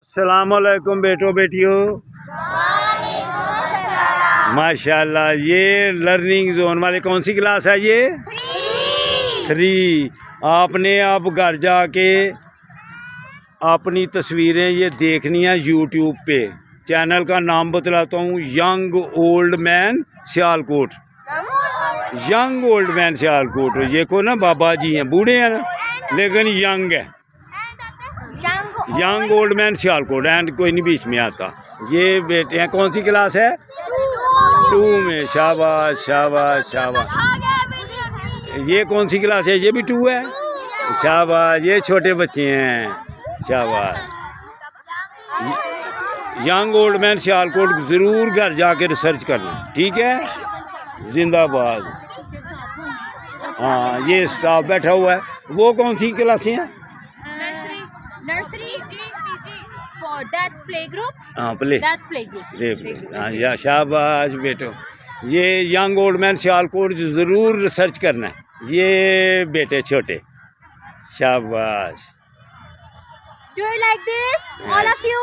अस्सलामुअलैकुम बेटो बेटियों, माशाल्लाह। ये लर्निंग जोन वाले कौन सी क्लास है? ये 3। आपने अब घर जाके अपनी तस्वीरें ये देखनी है यूट्यूब पे। चैनल का नाम बतलाता हूँ, young old man Sialkot. Young old man Sialkot. ये को ना बाबा जी हैं, बूढ़े हैं ना, लेकिन यंग है। Young old man Sialkot and कोई नहीं बीच में आता। ये बेटे हैं, कौन सी क्लास है? 2 में। शाबाश शाबाश शाबाश। ये कौन सी क्लास है? ये भी 2 है। शाबाश, ये छोटे बच्चे हैं। शाबाश। यंग ओल्ड मैन सियालकोट ज़रूर घर जाके रिसर्च करना, ठीक है? जिंदाबाद। हाँ, ये स्टाफ बैठा हुआ है। वो कौन सी क्लासें हैं? Nursery for that's play group. हाँ, प्ले ग्रुप। हाँ या शाबाश बेटो। ये यंग ओल्ड मैन सियालकोट ज़रूर रिसर्च करना है। ये बेटे छोटे। शाबाश। Do you like this? All of you?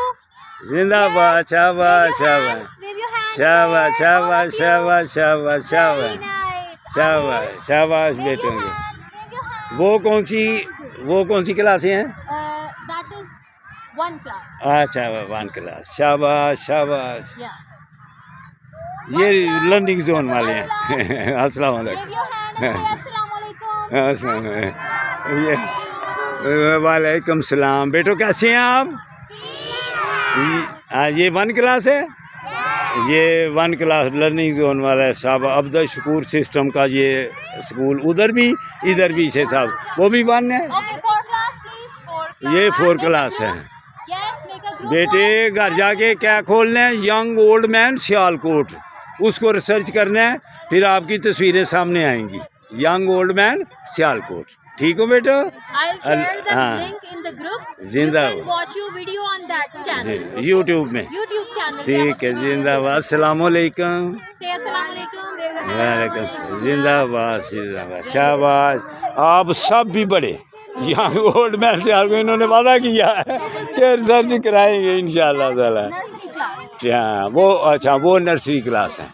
जिंदाबाद। शाबाश शाबाश Wave your hands. शाबाश शाबाश शाबाश शाबाश शाबाश Nice. शाबाश शाबाश Wave बेटो। your hand. Wave your hand. वो कौन सी क्लासें हैं? That is 1 class. अच्छा, 1 क्लास। शाबाश शाबाश। Yeah. ये लर्निंग जोन वाले हैं। अस्सलाम Wave वालेकुम। your hand and say Assalamualaikum. अस्सलाम वालेकुम। ये वालेकुम सलाम। बेटो कैसे हैं आप? ये 1 क्लास है। ये 1 क्लास लर्निंग जोन वाला है साहब। अब्दुल शकूर सिस्टम का ये स्कूल उधर भी इधर भी है साहब। वो भी 1 है। Okay, 4 class, please. 4 class. ये 4 क्लास है। Yes, make a group. बेटे घर जाके क्या खोलना है? Young old man Sialkot. उसको रिसर्च करना है, फिर आपकी तस्वीरें सामने आएंगी। Young old man Sialkot. ठीक हो बेटा? I'll share the हाँ। link in the group. जिंदाबाद। You can watch your video on that channel. YouTube में। YouTube channel. ठीक है, जिंदाबाद। अस्सलामुअलैकुम। Say Assalamualaikum. Wave your hand. वालेकुम सलाम। जिंदाबाद जिंदाबाद। शाबाश। आप सब भी बड़े यहाँ ओल्ड मैन से आपको इन्होंने वादा किया है कि रिसर्च कराएंगे इंशाल्लाह ताला। Nursery class. हाँ, वो अच्छा, वो नर्सरी क्लास है।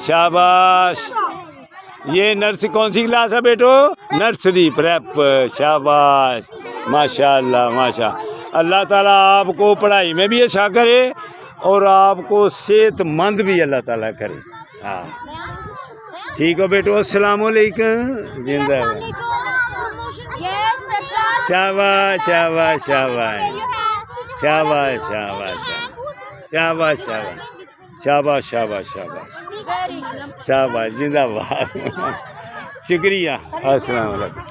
शाबाश। ये नर्सरी कौन सी क्लास है बेटो? Nursery prep. शाबाश माशाल्लाह माशा। अल्लाह ताला आपको पढ़ाई में भी अच्छा करे और आपको सेहतमंद भी अल्लाह ताला करे। हाँ, ठीक हो बेटो? अस्सलामुअलैकुम। जिंदाबाद। Yes, the class. शाबाश शाबाश शाबाश Wave your hands. शाबाश शाबाश शाबाश शाबाश शाबाश शाबाश शाबाश Very good. शाबाश। जिंदाबाद। शुक्रिया। अस्सलाम वालेकुम।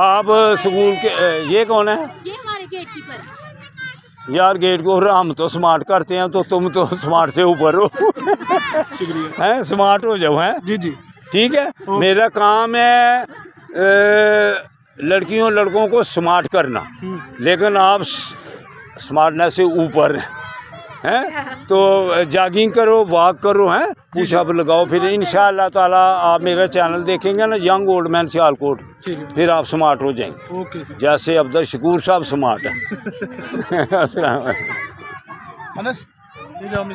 आप स्कूल के ये कौन है? ये हमारे गेट कीपर है। यार गेट को हम तो स्मार्ट करते हैं, तो तुम तो स्मार्ट से ऊपर हो। शुक्रिया। हैं, स्मार्ट हो जाओ। हैं, जी जी। ठीक है। मेरा काम है लड़कियों लड़कों को स्मार्ट करना, लेकिन आप स्मार्टनेस से ऊपर हैं। तो जॉगिंग करो, वॉक करो, हैं, पुशअप लगाओ, फिर इंशाअल्लाह ताला आप मेरा चैनल देखेंगे ना, यंग ओल्ड मैन सियालकोट, ठीक है। फिर आप स्मार्ट हो जाएंगे। Okay sir. जैसे अब्दुल शकूर साहब स्मार्ट है। अस्सलाम वालेकुम। अनस, ये जो हमने